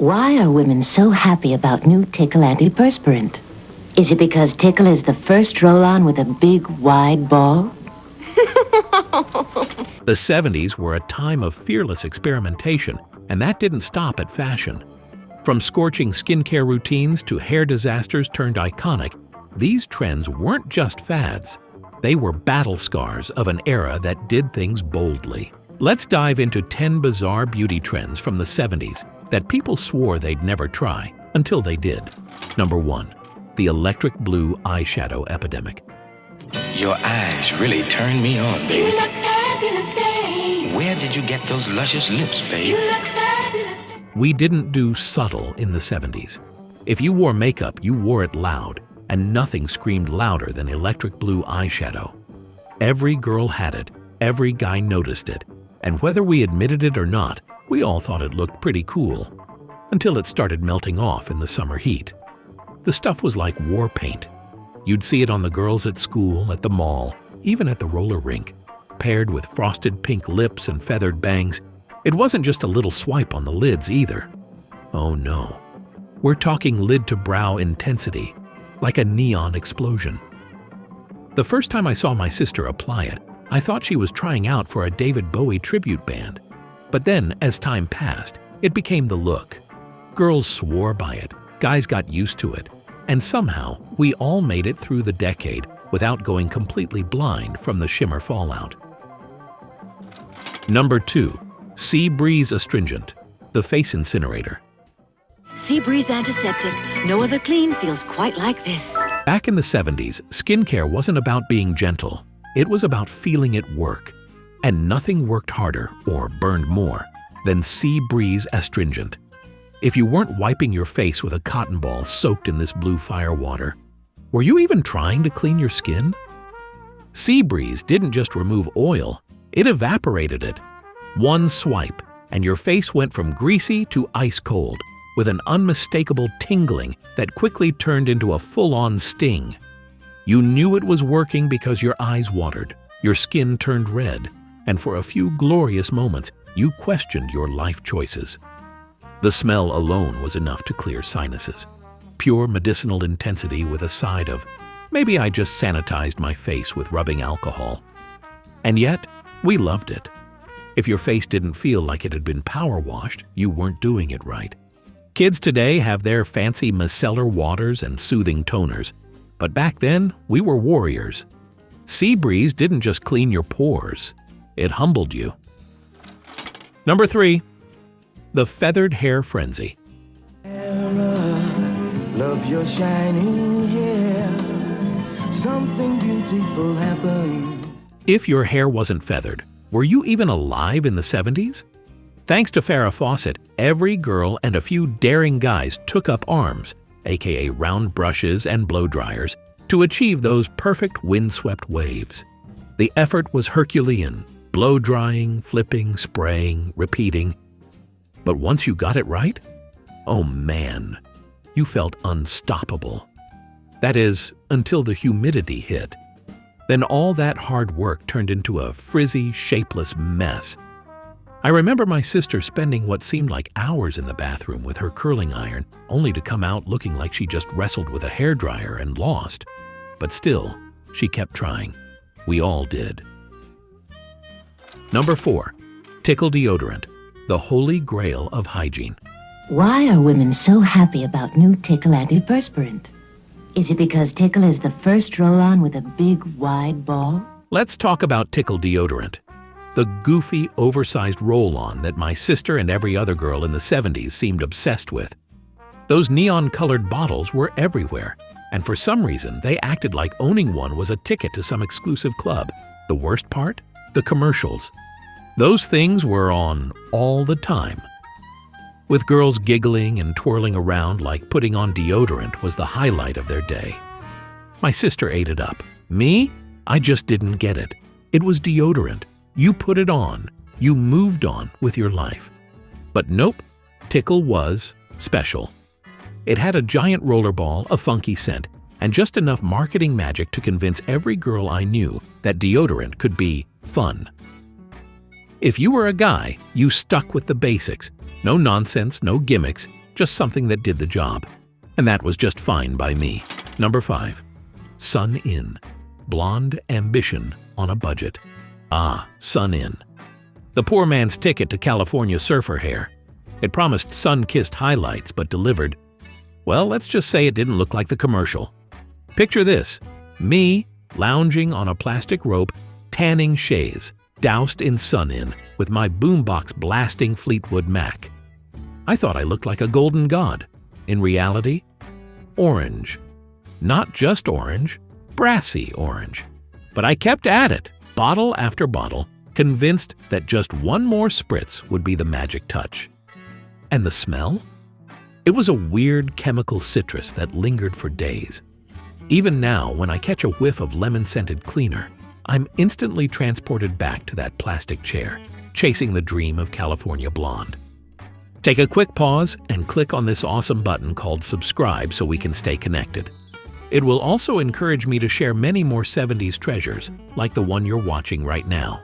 Why are women so happy about new Tickle antiperspirant? Is it because Tickle is the first roll-on with a big, wide ball? The 70s were a time of fearless experimentation, and that didn't stop at fashion. From scorching skincare routines to hair disasters turned iconic, these trends weren't just fads. They were battle scars of an era that did things boldly. Let's dive into 10 bizarre beauty trends from the 70s that people swore they'd never try until they did. Number 1. The electric blue eyeshadow epidemic. Your eyes really turn me on, baby. You look fabulous, babe. Where did you get those luscious lips, babe? You look fabulous. We didn't do subtle in the 70s. If you wore makeup, you wore it loud, and nothing screamed louder than electric blue eyeshadow. Every girl had it, every guy noticed it, and whether we admitted it or not, we all thought it looked pretty cool, until it started melting off in the summer heat. The stuff was like war paint. You'd see it on the girls at school, at the mall, even at the roller rink. Paired with frosted pink lips and feathered bangs, it wasn't just a little swipe on the lids either. Oh no. We're talking lid-to-brow intensity, like a neon explosion. The first time I saw my sister apply it, I thought she was trying out for a David Bowie tribute band. But then, as time passed, it became the look. Girls swore by it, guys got used to it, and somehow we all made it through the decade without going completely blind from the shimmer fallout. Number 2. Sea Breeze Astringent, the face incinerator. Sea Breeze Antiseptic. No other clean feels quite like this. Back in the 70s, skincare wasn't about being gentle. It was about feeling it work. And nothing worked harder, or burned more, than Sea Breeze Astringent. If you weren't wiping your face with a cotton ball soaked in this blue fire water, were you even trying to clean your skin? Sea Breeze didn't just remove oil, it evaporated it. One swipe, and your face went from greasy to ice cold, with an unmistakable tingling that quickly turned into a full-on sting. You knew it was working because your eyes watered, your skin turned red, and for a few glorious moments, you questioned your life choices. The smell alone was enough to clear sinuses. Pure medicinal intensity with a side of, maybe I just sanitized my face with rubbing alcohol. And yet, we loved it. If your face didn't feel like it had been power washed, you weren't doing it right. Kids today have their fancy micellar waters and soothing toners, but back then, we were warriors. Sea Breeze didn't just clean your pores, it humbled you. Number 3. The feathered hair frenzy. Love your shining hair. Something beautiful happened. If your hair wasn't feathered, were you even alive in the 70s? Thanks to Farrah Fawcett, every girl and a few daring guys took up arms, aka round brushes and blow dryers, to achieve those perfect windswept waves. The effort was Herculean, blow drying, flipping, spraying, repeating. But once you got it right, oh man, you felt unstoppable. That is, until the humidity hit. Then all that hard work turned into a frizzy, shapeless mess. I remember my sister spending what seemed like hours in the bathroom with her curling iron, only to come out looking like she just wrestled with a hairdryer and lost. But still, she kept trying. We all did. Number 4. Tickle deodorant, the holy grail of hygiene. Why are women so happy about new Tickle antiperspirant? Is it because Tickle is the first roll-on with a big, wide ball? Let's talk about Tickle deodorant, the goofy, oversized roll-on that my sister and every other girl in the 70s seemed obsessed with. Those neon-colored bottles were everywhere, and for some reason they acted like owning one was a ticket to some exclusive club. The worst part? The commercials. Those things were on all the time. With girls giggling and twirling around like putting on deodorant was the highlight of their day. My sister ate it up. Me? I just didn't get it. It was deodorant. You put it on. You moved on with your life. But nope, Tickle was special. It had a giant roller ball, a funky scent, and just enough marketing magic to convince every girl I knew that deodorant could be fun. If you were a guy, you stuck with the basics. No nonsense, no gimmicks, just something that did the job. And that was just fine by me. Number 5. Sun In. Blonde ambition on a budget. Ah, Sun In. The poor man's ticket to California surfer hair. It promised sun-kissed highlights but delivered, well, let's just say it didn't look like the commercial. Picture this, me lounging on a plastic rope, tanning chaise, doused in Sun In, with my boombox blasting Fleetwood Mac. I thought I looked like a golden god. In reality, orange. Not just orange, brassy orange. But I kept at it, bottle after bottle, convinced that just one more spritz would be the magic touch. And the smell? It was a weird chemical citrus that lingered for days. Even now, when I catch a whiff of lemon-scented cleaner, I'm instantly transported back to that plastic chair, chasing the dream of California blonde. Take a quick pause and click on this awesome button called subscribe so we can stay connected. It will also encourage me to share many more 70s treasures like the one you're watching right now.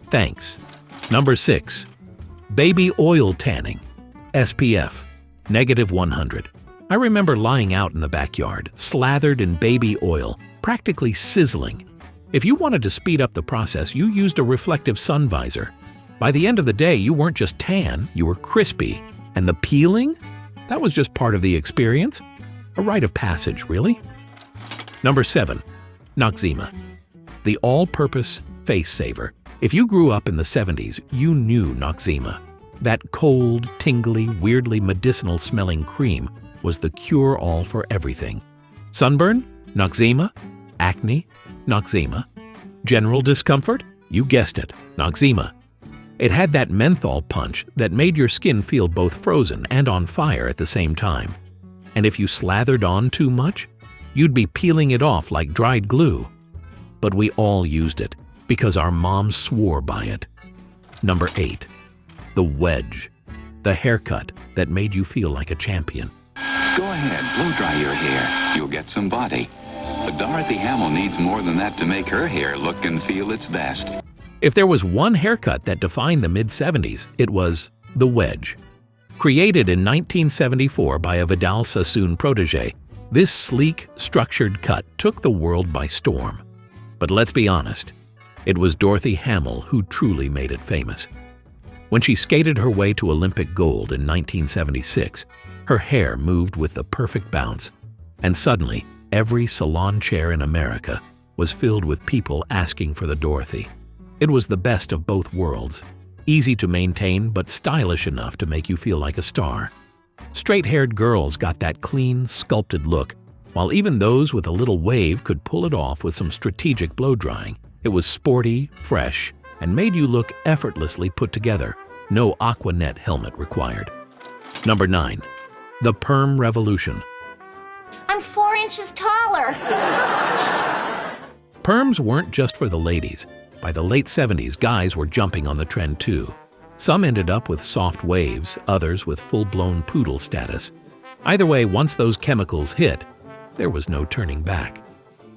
Thanks. Number 6. Baby oil tanning. SPF. -100. I remember lying out in the backyard, slathered in baby oil, practically sizzling. If you wanted to speed up the process, you used a reflective sun visor. By the end of the day, you weren't just tan, you were crispy. And the peeling? That was just part of the experience. A rite of passage, really. Number 7. Noxzema. The all-purpose face saver. If you grew up in the 70s, you knew Noxzema. That cold, tingly, weirdly medicinal-smelling cream was the cure-all for everything. Sunburn? Noxzema. Acne? Noxzema. General discomfort? You guessed it, Noxzema. It had that menthol punch that made your skin feel both frozen and on fire at the same time. And if you slathered on too much, you'd be peeling it off like dried glue. But we all used it because our moms swore by it. Number 8. The wedge. The haircut that made you feel like a champion. Go ahead, blow dry your hair. You'll get some body. But Dorothy Hamill needs more than that to make her hair look and feel its best. If there was one haircut that defined the mid-70s, it was the wedge. Created in 1974 by a Vidal Sassoon protege, this sleek, structured cut took the world by storm. But let's be honest, it was Dorothy Hamill who truly made it famous. When she skated her way to Olympic gold in 1976, her hair moved with the perfect bounce, and suddenly, every salon chair in America was filled with people asking for the Dorothy. It was the best of both worlds, easy to maintain but stylish enough to make you feel like a star. Straight-haired girls got that clean, sculpted look, while even those with a little wave could pull it off with some strategic blow-drying. It was sporty, fresh, and made you look effortlessly put together. No Aquanet helmet required. Number 9. The perm revolution. I'm 4 inches taller. Perms weren't just for the ladies. By the late 70s, guys were jumping on the trend too. Some ended up with soft waves, others with full-blown poodle status. Either way, once those chemicals hit, there was no turning back.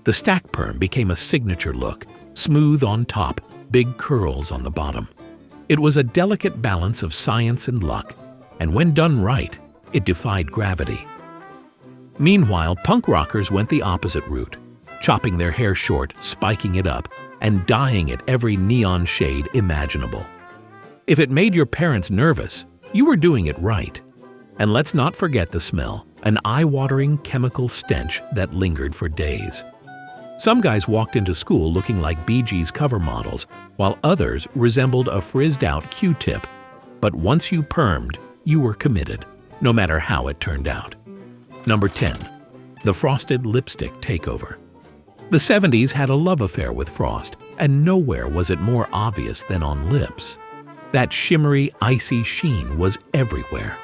The stack perm became a signature look, smooth on top, big curls on the bottom. It was a delicate balance of science and luck, and when done right, it defied gravity. Meanwhile, punk rockers went the opposite route, chopping their hair short, spiking it up, and dyeing it every neon shade imaginable. If it made your parents nervous, you were doing it right. And let's not forget the smell, an eye-watering chemical stench that lingered for days. Some guys walked into school looking like Bee Gees cover models, while others resembled a frizzed-out Q-tip. But once you permed, you were committed, no matter how it turned out. Number 10. The frosted lipstick takeover. The 70s had a love affair with frost, and nowhere was it more obvious than on lips. That shimmery, icy sheen was everywhere,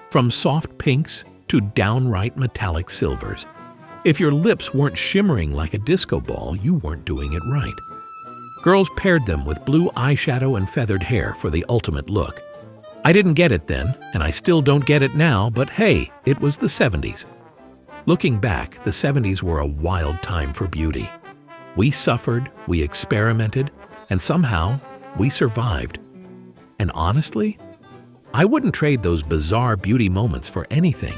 from soft pinks to downright metallic silvers. If your lips weren't shimmering like a disco ball, you weren't doing it right. Girls paired them with blue eyeshadow and feathered hair for the ultimate look. I didn't get it then, and I still don't get it now, but hey, it was the 70s. Looking back, the 70s were a wild time for beauty. We suffered, we experimented, and somehow we survived. And honestly, I wouldn't trade those bizarre beauty moments for anything.